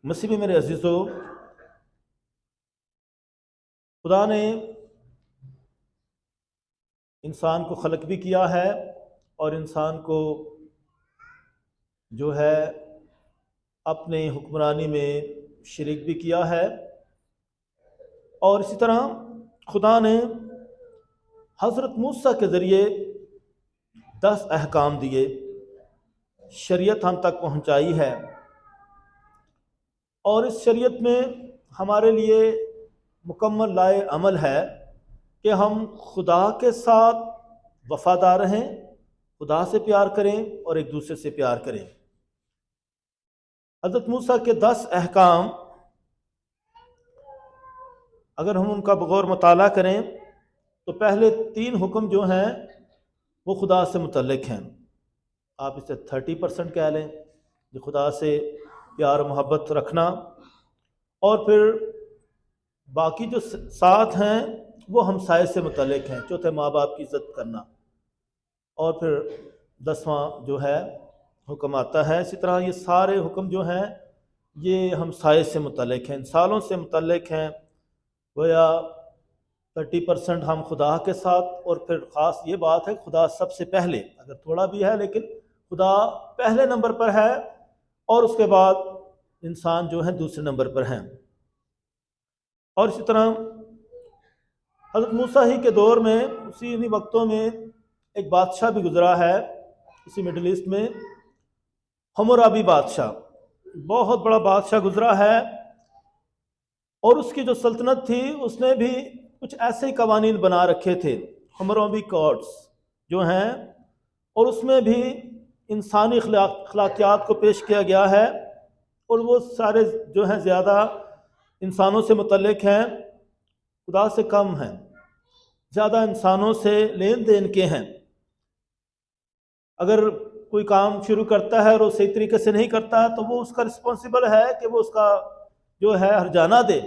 مسیح میں میرے عزیزو، خدا نے انسان کو خلق بھی کیا ہے اور انسان کو جو ہے اپنے حکمرانی میں شریک بھی کیا ہے۔ اور اسی طرح خدا نے حضرت موسیٰ کے ذریعے 10 احکام دیے، شریعت ہم تک پہنچائی ہے، اور اس شریعت میں ہمارے لیے مکمل لائے عمل ہے کہ ہم خدا کے ساتھ وفادار رہیں، خدا سے پیار کریں اور ایک دوسرے سے پیار کریں۔ حضرت موسیٰ کے 10 احکام اگر ہم ان کا بغور مطالعہ کریں تو پہلے 3 حکم جو ہیں وہ خدا سے متعلق ہیں۔ آپ اسے 30% کہہ لیں کہ خدا سے پیار و محبت رکھنا، اور پھر باقی جو 7 ہیں وہ ہمسائے سے متعلق ہیں، چوتھے ماں باپ کی عزت کرنا، اور پھر 10واں جو ہے حکم آتا ہے۔ اسی طرح یہ سارے حکم جو ہیں یہ ہمسائے سے متعلق ہیں، انسانوں سے متعلق ہیں۔ گویا 30% ہم خدا کے ساتھ، اور پھر خاص یہ بات ہے خدا سب سے پہلے، اگر تھوڑا بھی ہے لیکن خدا پہلے نمبر پر ہے، اور اس کے بعد انسان جو ہے دوسرے نمبر پر ہیں۔ اور اسی طرح حضرت موسیٰ ہی کے دور میں اسی وقتوں میں ایک بادشاہ بھی گزرا ہے اسی مڈل ایسٹ میں، حمورابی بادشاہ، بہت بڑا بادشاہ گزرا ہے، اور اس کی جو سلطنت تھی اس نے بھی کچھ ایسے ہی قوانین بنا رکھے تھے، حمورابی کوڈز جو ہیں، اور اس میں بھی انسانی اخلاقیات کو پیش کیا گیا ہے، اور وہ سارے جو ہیں زیادہ انسانوں سے متعلق ہیں، خدا سے کم ہیں، زیادہ انسانوں سے لین دین کے ہیں۔ اگر کوئی کام شروع کرتا ہے اور وہ صحیح طریقے سے نہیں کرتا ہے تو وہ اس کا رسپانسبل ہے کہ وہ اس کا جو ہے ہرجانہ دے،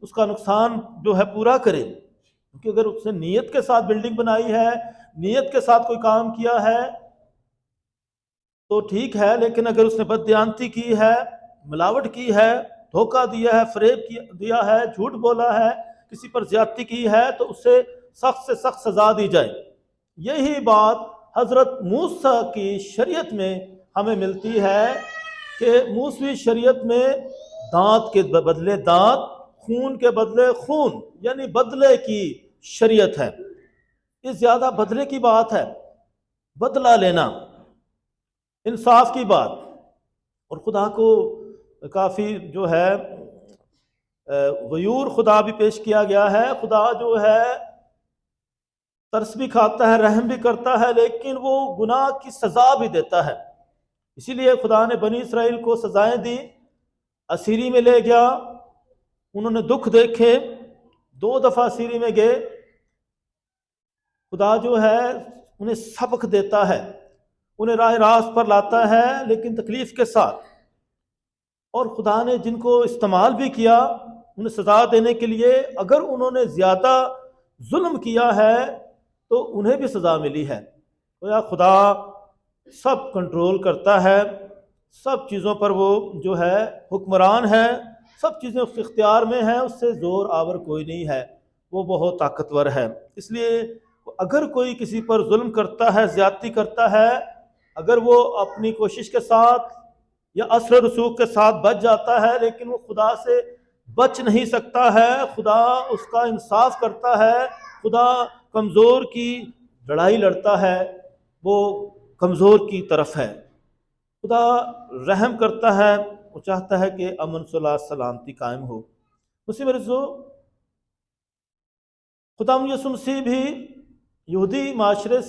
اس کا نقصان جو ہے پورا کرے، کیونکہ اگر اس نے نیت کے ساتھ بلڈنگ بنائی ہے، نیت کے ساتھ کوئی کام کیا ہے تو ٹھیک ہے، لیکن اگر اس نے بددیانتی کی ہے، ملاوٹ کی ہے، دھوکہ دیا ہے، فریب دیا ہے، جھوٹ بولا ہے، کسی پر زیادتی کی ہے تو اسے سخت سے سخت سزا دی جائے۔ یہی بات حضرت موسیٰ کی شریعت میں ہمیں ملتی ہے کہ موسوی شریعت میں دانت کے بدلے دانت، خون کے بدلے خون، یعنی بدلے کی شریعت ہے۔ یہ زیادہ بدلے کی بات ہے، بدلہ لینا، انصاف کی بات، اور خدا کو کافی جو ہے غیور خدا بھی پیش کیا گیا ہے۔ خدا جو ہے ترس بھی کھاتا ہے، رحم بھی کرتا ہے، لیکن وہ گناہ کی سزا بھی دیتا ہے۔ اسی لیے خدا نے بنی اسرائیل کو سزائیں دی، اسیری میں لے گیا، انہوں نے دکھ دیکھے، 2 دفعہ اسیری میں گئے، خدا جو ہے انہیں سبق دیتا ہے، انہیں راہ راست پر لاتا ہے لیکن تکلیف کے ساتھ، اور خدا نے جن کو استعمال بھی کیا انہیں سزا دینے کے لیے، اگر انہوں نے زیادہ ظلم کیا ہے تو انہیں بھی سزا ملی ہے۔ تو خدا سب کنٹرول کرتا ہے، سب چیزوں پر وہ جو ہے حکمران ہے، سب چیزیں اس کے اختیار میں ہیں، اس سے زور آور کوئی نہیں ہے، وہ بہت طاقتور ہے۔ اس لیے اگر کوئی کسی پر ظلم کرتا ہے، زیادتی کرتا ہے، اگر وہ اپنی کوشش کے ساتھ یا اثر و رسوخ کے ساتھ بچ جاتا ہے، لیکن وہ خدا سے بچ نہیں سکتا ہے، خدا اس کا انصاف کرتا ہے، خدا کمزور کی لڑائی لڑتا ہے، وہ کمزور کی طرف ہے، خدا رحم کرتا ہے، وہ چاہتا ہے کہ امن صلح سلامتی قائم ہو۔ مسیح مرزو، خدا یسوع مسیح بھی یہودی معاشرے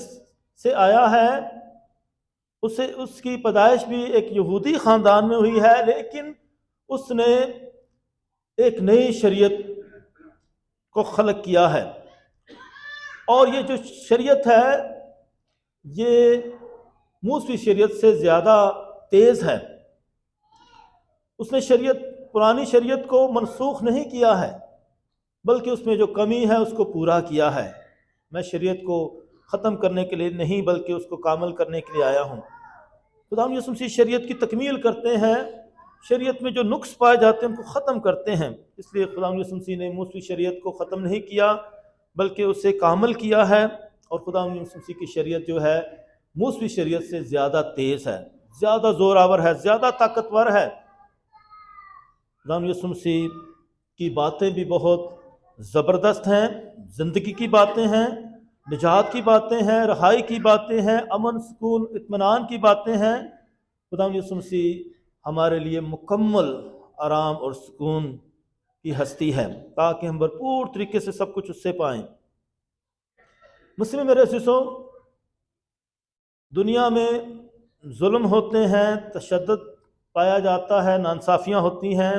سے آیا ہے، اس کی پیدائش بھی ایک یہودی خاندان میں ہوئی ہے، لیکن اس نے ایک نئی شریعت کو خلق کیا ہے، اور یہ جو شریعت ہے یہ موسوی شریعت سے زیادہ تیز ہے۔ اس نے پرانی شریعت کو منسوخ نہیں کیا ہے، بلکہ اس میں جو کمی ہے اس کو پورا کیا ہے۔ میں شریعت کو ختم کرنے کے لیے نہیں بلکہ اس کو کامل کرنے کے لیے آیا ہوں۔ خدا یسوع مسیح شریعت کی تکمیل کرتے ہیں، شریعت میں جو نقص پائے جاتے ہیں ان کو ختم کرتے ہیں۔ اس لیے خدا یسوع مسیح نے موسوی شریعت کو ختم نہیں کیا بلکہ اسے کامل کیا ہے، اور خدا یسوع مسیح کی شریعت جو ہے موسوی شریعت سے زیادہ تیز ہے، زیادہ زور آور ہے، زیادہ طاقتور ہے۔ خدا یسوع مسیح کی باتیں بھی بہت زبردست ہیں، زندگی کی باتیں ہیں، نجات کی باتیں ہیں، رہائی کی باتیں ہیں، امن سکون اطمینان کی باتیں ہیں۔ خدا یسوع مسیح ہمارے لیے مکمل آرام اور سکون کی ہستی ہے تاکہ ہم بھرپور طریقے سے سب کچھ اس سے پائیں۔ مسلم میرے عزیزو، دنیا میں ظلم ہوتے ہیں، تشدد پایا جاتا ہے، ناانصافیاں ہوتی ہیں،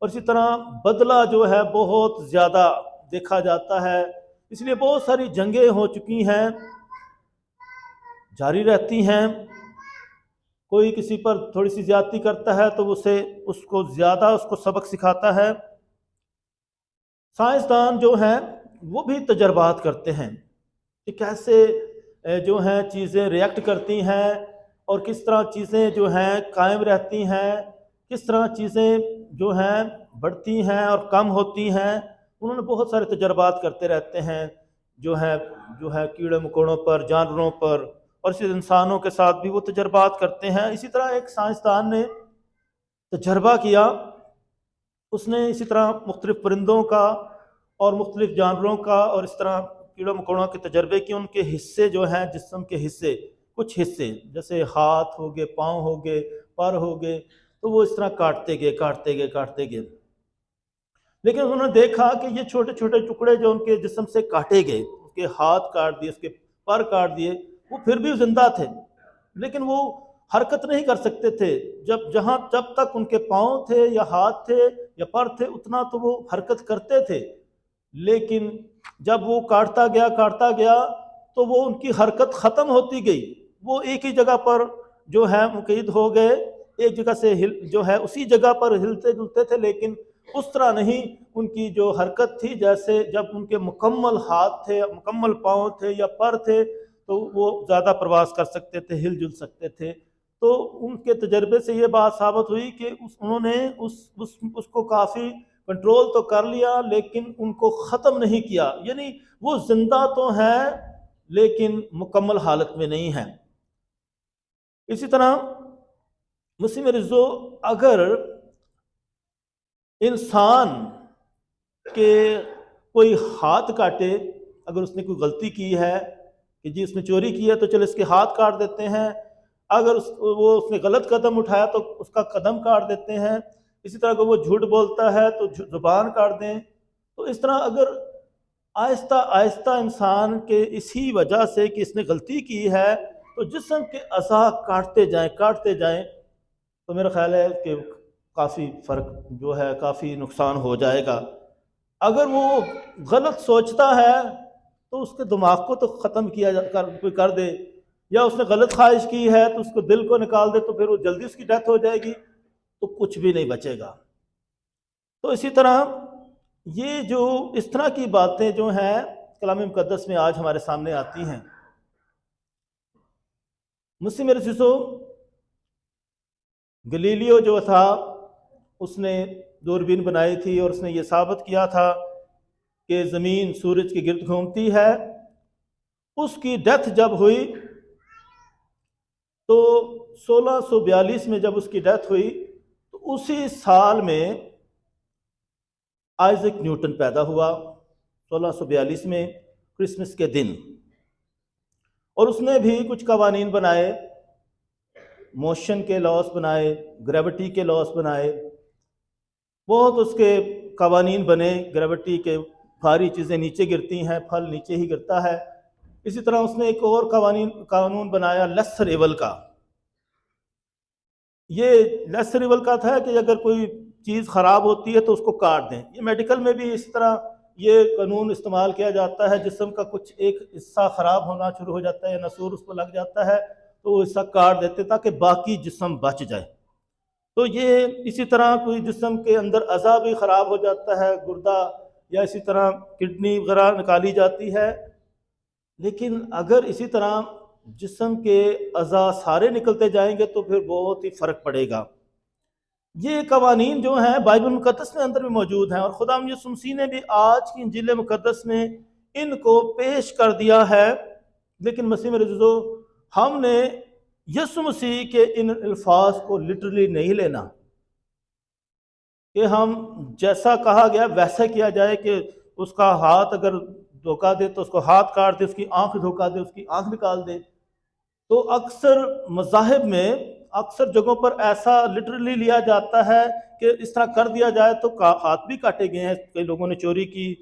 اور اسی طرح بدلہ جو ہے بہت زیادہ دیکھا جاتا ہے۔ اس لیے بہت ساری جنگیں ہو چکی ہیں، جاری رہتی ہیں۔ کوئی کسی پر تھوڑی سی زیادتی کرتا ہے تو اس کو زیادہ اس کو سبق سکھاتا ہے۔ سائنسدان جو ہیں وہ بھی تجربات کرتے ہیں کہ کیسے جو ہیں چیزیں ریئیکٹ کرتی ہیں، اور کس طرح چیزیں جو ہیں قائم رہتی ہیں، کس طرح چیزیں جو ہیں بڑھتی ہیں اور کم ہوتی ہیں۔ انہوں نے بہت سارے تجربات کرتے رہتے ہیں، جو ہے کیڑے مکوڑوں پر، جانوروں پر، اور اسی انسانوں کے ساتھ بھی وہ تجربات کرتے ہیں۔ اسی طرح ایک سائنسدان نے تجربہ کیا، اس نے اسی طرح مختلف پرندوں کا اور مختلف جانوروں کا اور اس طرح کیڑوں مکوڑوں کے تجربے کیے۔ ان کے حصے جو ہیں، جسم کے حصے، کچھ حصے جیسے ہاتھ ہو گئے، پاؤں ہو گئے، پر ہو گئے، تو وہ اس طرح کاٹتے گئے۔ لیکن انہوں نے دیکھا کہ یہ چھوٹے چھوٹے ٹکڑے جو ان کے جسم سے کاٹے گئے، اس کے ہاتھ کاٹ دیے، اس کے پر کاٹ دیے، وہ پھر بھی زندہ تھے، لیکن وہ حرکت نہیں کر سکتے تھے۔ جب تک ان کے پاؤں تھے یا ہاتھ تھے یا پر تھے اتنا تو وہ حرکت کرتے تھے، لیکن جب وہ کاٹتا گیا تو وہ ان کی حرکت ختم ہوتی گئی۔ وہ ایک ہی جگہ پر جو ہے مقید ہو گئے، ایک جگہ سے جو ہے اسی جگہ پر ہلتے جلتے تھے، لیکن اس طرح نہیں ان کی جو حرکت تھی جیسے جب ان کے مکمل ہاتھ تھے، مکمل پاؤں تھے یا پر تھے تو وہ زیادہ پرواز کر سکتے تھے، ہل جل سکتے تھے۔ تو ان کے تجربے سے یہ بات ثابت ہوئی کہ انہوں نے اس کو کافی کنٹرول تو کر لیا، لیکن ان کو ختم نہیں کیا، یعنی وہ زندہ تو ہیں لیکن مکمل حالت میں نہیں ہیں۔ اسی طرح مسلم رضو، اگر انسان کے کوئی ہاتھ کاٹے، اگر اس نے کوئی غلطی کی ہے کہ جی اس نے چوری کی ہے تو چلو اس کے ہاتھ کاٹ دیتے ہیں، اگر اس نے غلط قدم اٹھایا تو اس کا قدم کاٹ دیتے ہیں، اسی طرح اگر وہ جھوٹ بولتا ہے تو زبان کاٹ دیں۔ تو اس طرح اگر آہستہ آہستہ انسان کے اسی وجہ سے کہ اس نے غلطی کی ہے تو جسم کے اعضاء کاٹتے جائیں تو میرا خیال ہے کہ کافی فرق جو ہے، کافی نقصان ہو جائے گا۔ اگر وہ غلط سوچتا ہے تو اس کے دماغ کو تو ختم کر دے، یا اس نے غلط خواہش کی ہے تو اس کو دل کو نکال دے، تو پھر وہ جلدی اس کی ڈیتھ ہو جائے گی، تو کچھ بھی نہیں بچے گا۔ تو اسی طرح یہ جو اس طرح کی باتیں جو ہیں کلام مقدس میں آج ہمارے سامنے آتی ہیں۔ مسلم میرے عزیزو، گلیلیو جو تھا اس نے دوربین بنائی تھی اور اس نے یہ ثابت کیا تھا کہ زمین سورج کے گرد گھومتی ہے۔ اس کی ڈیتھ جب ہوئی تو 1642 میں جب اس کی ڈیتھ ہوئی تو اسی سال میں آئزک نیوٹن پیدا ہوا، 1642 میں کرسمس کے دن، اور اس نے بھی کچھ قوانین بنائے، موشن کے لاس بنائے، گریوٹی کے لاس بنائے، بہت اس کے قوانین بنے۔ گریوٹی کے بھاری چیزیں نیچے گرتی ہیں، پھل نیچے ہی گرتا ہے۔ اسی طرح اس نے ایک اور قانون بنایا لیسر ایول کا۔ یہ لیسر ایول کا تھا کہ اگر کوئی چیز خراب ہوتی ہے تو اس کو کاٹ دیں۔ یہ میڈیکل میں بھی اس طرح یہ قانون استعمال کیا جاتا ہے، جسم کا کچھ ایک حصہ خراب ہونا شروع ہو جاتا ہے یا نسور اس کو لگ جاتا ہے تو وہ حصہ کاٹ دیتے تاکہ باقی جسم بچ جائے۔ تو یہ اسی طرح کوئی جسم کے اندر اعضاء بھی خراب ہو جاتا ہے، گردہ یا اسی طرح کڈنی وغیرہ نکالی جاتی ہے، لیکن اگر اسی طرح جسم کے اعضاء سارے نکلتے جائیں گے تو پھر بہت ہی فرق پڑے گا۔ یہ قوانین جو ہیں بائبل مقدس میں اندر بھی موجود ہیں، اور خدا یسوع مسیح نے بھی آج کی انجیل مقدس میں ان کو پیش کر دیا ہے۔ لیکن مسیح میرے عزیزو، ہم نے یسوع مسیح کے ان الفاظ کو لٹرلی نہیں لینا کہ ہم جیسا کہا گیا ویسا کیا جائے، کہ اس کا ہاتھ اگر دھوکا دے تو اس کو ہاتھ کاٹ دے، اس کی آنکھ دھوکا دے اس کی آنکھ نکال دے۔ تو اکثر مذاہب میں اکثر جگہوں پر ایسا لٹرلی لیا جاتا ہے کہ اس طرح کر دیا جائے تو ہاتھ بھی کاٹے گئے ہیں۔ کئی لوگوں نے چوری کی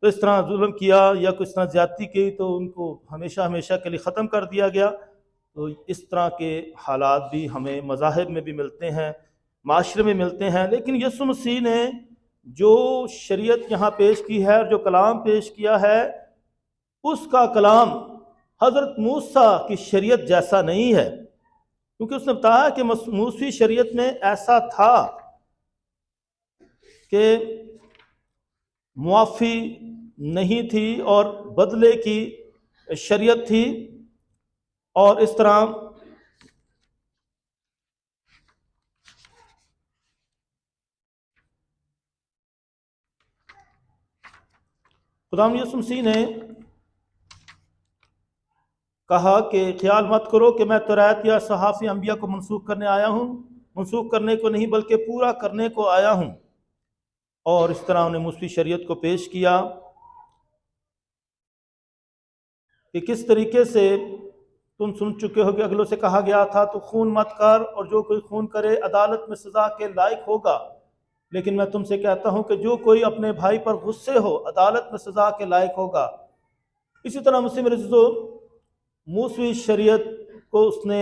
تو اس طرح ظلم کیا یا کس طرح زیادتی کی تو ان کو ہمیشہ ہمیشہ کے لیے ختم کر دیا گیا۔ تو اس طرح کے حالات بھی ہمیں مذاہب میں بھی ملتے ہیں، معاشرے میں ملتے ہیں۔ لیکن یسوع مسیح نے جو شریعت یہاں پیش کی ہے اور جو کلام پیش کیا ہے، اس کا کلام حضرت موسیٰ کی شریعت جیسا نہیں ہے، کیونکہ اس نے بتایا کہ موسیٰ شریعت میں ایسا تھا کہ معافی نہیں تھی اور بدلے کی شریعت تھی، اور اس طرح خدا یسوع مسیح نے کہا کہ خیال مت کرو کہ میں تورات یا صحافی انبیاء کو منسوخ کرنے آیا ہوں، منسوخ کرنے کو نہیں بلکہ پورا کرنے کو آیا ہوں۔ اور اس طرح انہیں موسیٰ شریعت کو پیش کیا کہ کس طریقے سے تم سن چکے ہو کہ اگلوں سے کہا گیا تھا تو خون مت کر، اور جو کوئی خون کرے عدالت میں سزا کے لائق ہوگا۔ لیکن میں تم سے کہتا ہوں کہ جو کوئی اپنے بھائی پر غصے ہو عدالت میں سزا کے لائق ہوگا۔ اسی طرح مسیح میرے عزیزو، موسیٰ شریعت کو اس نے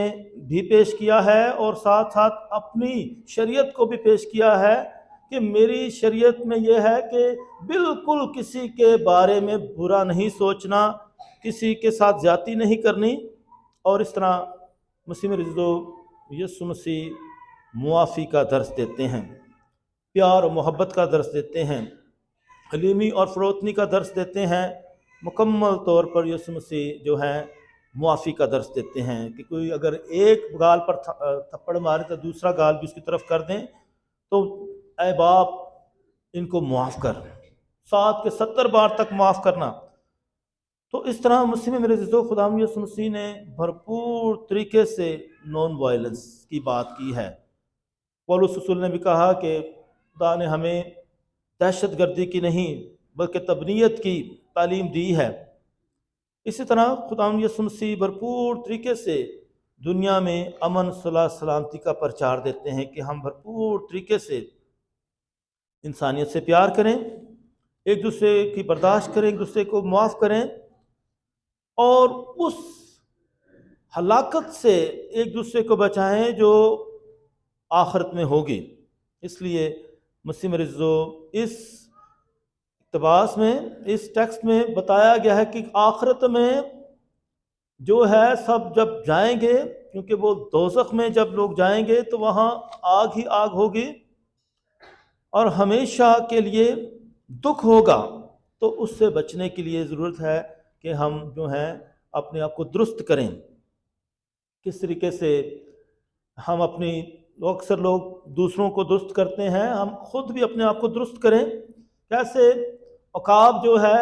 بھی پیش کیا ہے اور ساتھ ساتھ اپنی شریعت کو بھی پیش کیا ہے کہ میری شریعت میں یہ ہے کہ بالکل کسی کے بارے میں برا نہیں سوچنا، کسی کے ساتھ زیادتی نہیں کرنی۔ اور اس طرح مسیح میرے عزیزو، یسوع مسیح معافی کا درس دیتے ہیں، پیار و محبت کا درس دیتے ہیں، حلیمی اور فروتنی کا درس دیتے ہیں۔ مکمل طور پر یسوع مسیح جو ہیں معافی کا درس دیتے ہیں کہ کوئی اگر ایک گال پر تھپڑ مارے تو دوسرا گال بھی اس کی طرف کر دیں، تو اے باپ ان کو معاف کر، 7 کے 70 بار تک معاف کرنا۔ تو اس طرح مسیح میں میرے عزیزو، خدا یسوع مسیح نے بھرپور طریقے سے نان وائلنس کی بات کی ہے۔ پولس رسول نے بھی کہا کہ خدا نے ہمیں دہشت گردی کی نہیں بلکہ تبنیت کی تعلیم دی ہے۔ اسی طرح خدا یسوع مسیح بھرپور طریقے سے دنیا میں امن، صلح، سلامتی کا پرچار دیتے ہیں کہ ہم بھرپور طریقے سے انسانیت سے پیار کریں، ایک دوسرے کی برداشت کریں، ایک دوسرے کو معاف کریں، اور اس ہلاکت سے ایک دوسرے کو بچائیں جو آخرت میں ہوگی۔ اس لیے مسیح میرے عزیزو، اس اقتباس میں، اس ٹیکسٹ میں بتایا گیا ہے کہ آخرت میں جو ہے سب جب جائیں گے، کیونکہ وہ دوزخ میں جب لوگ جائیں گے تو وہاں آگ ہی آگ ہوگی اور ہمیشہ کے لیے دکھ ہوگا۔ تو اس سے بچنے کے لیے ضرورت ہے کہ ہم جو ہیں اپنے آپ کو درست کریں۔ کس طریقے سے ہم اکثر لوگ دوسروں کو درست کرتے ہیں، ہم خود بھی اپنے آپ کو درست کریں۔ کیسے عقاب جو ہے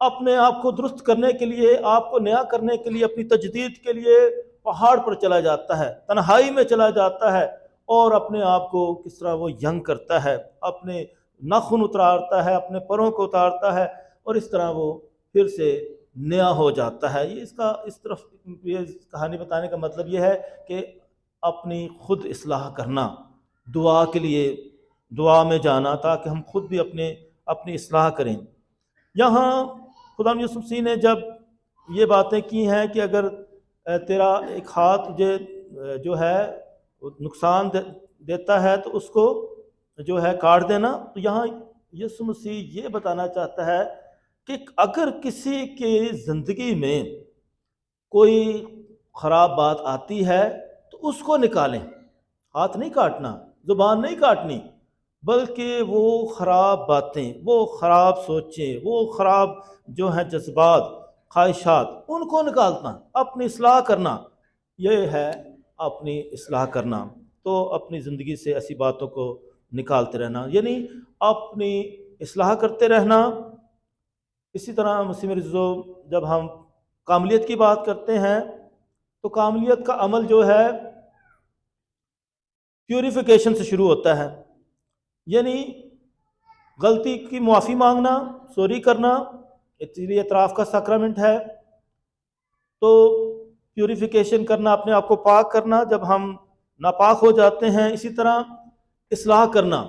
اپنے آپ کو درست کرنے کے لیے، آپ کو نیا کرنے کے لیے، اپنی تجدید کے لیے پہاڑ پر چلا جاتا ہے، تنہائی میں چلا جاتا ہے، اور اپنے آپ کو کس طرح وہ ینگ کرتا ہے، اپنے ناخن اتارتا ہے، اپنے پروں کو اتارتا ہے، اور اس طرح وہ پھر سے نیا ہو جاتا ہے۔ یہ یہ کہانی بتانے کا مطلب یہ ہے کہ اپنی خود اصلاح کرنا، دعا کے لیے دعا میں جانا تاکہ ہم خود بھی اپنی اصلاح کریں۔ یہاں خدا یسوع مسیح نے جب یہ باتیں کی ہیں کہ اگر تیرا ایک ہاتھ تجھے جو ہے نقصان دیتا ہے تو اس کو جو ہے کاٹ دینا، تو یہاں یسوع مسیح یہ بتانا چاہتا ہے کہ اگر کسی کی زندگی میں کوئی خراب بات آتی ہے تو اس کو نکالیں، ہاتھ نہیں کاٹنا، زبان نہیں کاٹنی، بلکہ وہ خراب باتیں، وہ خراب سوچیں، وہ خراب جو ہیں جذبات، خواہشات، ان کو نکالنا، اپنی اصلاح کرنا، یہ ہے اپنی اصلاح کرنا۔ تو اپنی زندگی سے ایسی باتوں کو نکالتے رہنا، یعنی اپنی اصلاح کرتے رہنا۔ اسی طرح مسلم رضو، جب ہم کاملیت کی بات کرتے ہیں تو کاملیت کا عمل جو ہے پیوریفیکیشن سے شروع ہوتا ہے، یعنی غلطی کی معافی مانگنا، سوری کرنا، اس لیے اعتراف کا سیکرامنٹ ہے۔ تو پیوریفیکیشن کرنا، اپنے آپ کو پاک کرنا جب ہم ناپاک ہو جاتے ہیں۔ اسی طرح اصلاح کرنا،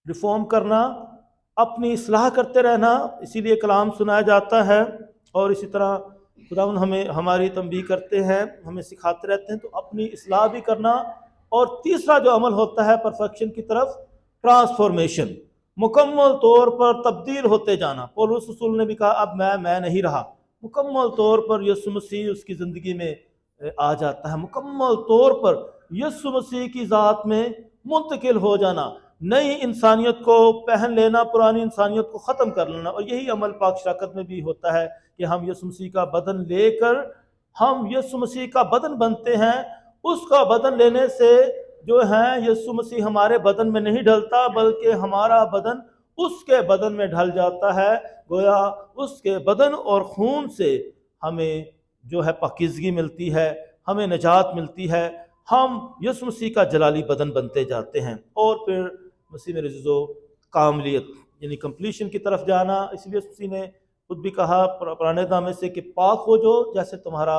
ریفارم کرنا، اپنی اصلاح کرتے رہنا، اسی لیے کلام سنایا جاتا ہے۔ اور اسی طرح خداوند ہمیں ہماری تنبیہ کرتے ہیں، ہمیں سکھاتے رہتے ہیں، تو اپنی اصلاح بھی کرنا۔ اور تیسرا جو عمل ہوتا ہے پرفیکشن کی طرف، ٹرانسفارمیشن، مکمل طور پر تبدیل ہوتے جانا۔ پولس رسول نے بھی کہا اب میں نہیں رہا، مکمل طور پر یسوع مسیح اس کی زندگی میں آ جاتا ہے، مکمل طور پر یسوع مسیح کی ذات میں منتقل ہو جانا، نئی انسانیت کو پہن لینا، پرانی انسانیت کو ختم کر لینا۔ اور یہی عمل پاک شراکت میں بھی ہوتا ہے کہ ہم یسوع مسیح کا بدن لے کر ہم یسوع مسیح کا بدن بنتے ہیں۔ اس کا بدن لینے سے جو ہے یسوع مسیح ہمارے بدن میں نہیں ڈھلتا، بلکہ ہمارا بدن اس کے بدن میں ڈھل جاتا ہے۔ گویا اس کے بدن اور خون سے ہمیں جو ہے پاکیزگی ملتی ہے، ہمیں نجات ملتی ہے، ہم یسوع مسیح کا جلالی بدن بنتے جاتے ہیں۔ اور پھر مسیح میں عزیزو، کاملیت یعنی کمپلیشن کی طرف جانا۔ اس لیے مسیح نے خود بھی کہا پرانے نامے سے کہ پاک ہو جو جیسے تمہارا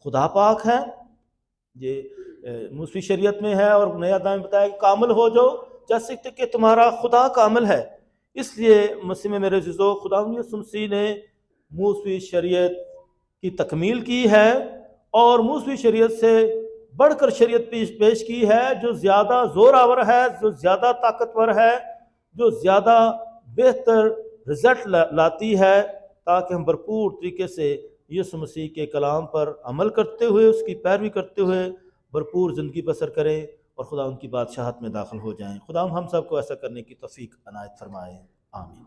خدا پاک ہے، یہ موسیقی شریعت میں ہے۔ اور نیا نام بتایا کہ کامل ہو جو جیسے کہ تمہارا خدا کامل ہے۔ اس لیے مسیح میں میرے عزیزو، خدا یسوع مسیح نے موسیقی شریعت کی تکمیل کی ہے، اور موسیقی شریعت سے بڑھ کر شریعت پیش کی ہے، جو زیادہ زور آور ہے، جو زیادہ طاقتور ہے، جو زیادہ بہتر رزلٹ لاتی ہے، تاکہ ہم بھرپور طریقے سے یسوع مسیح کے کلام پر عمل کرتے ہوئے، اس کی پیروی کرتے ہوئے بھرپور زندگی بسر کریں اور خدا ان کی بادشاہت میں داخل ہو جائیں۔ خدا ہم سب کو ایسا کرنے کی توفیق عنایت فرمائے، آمین۔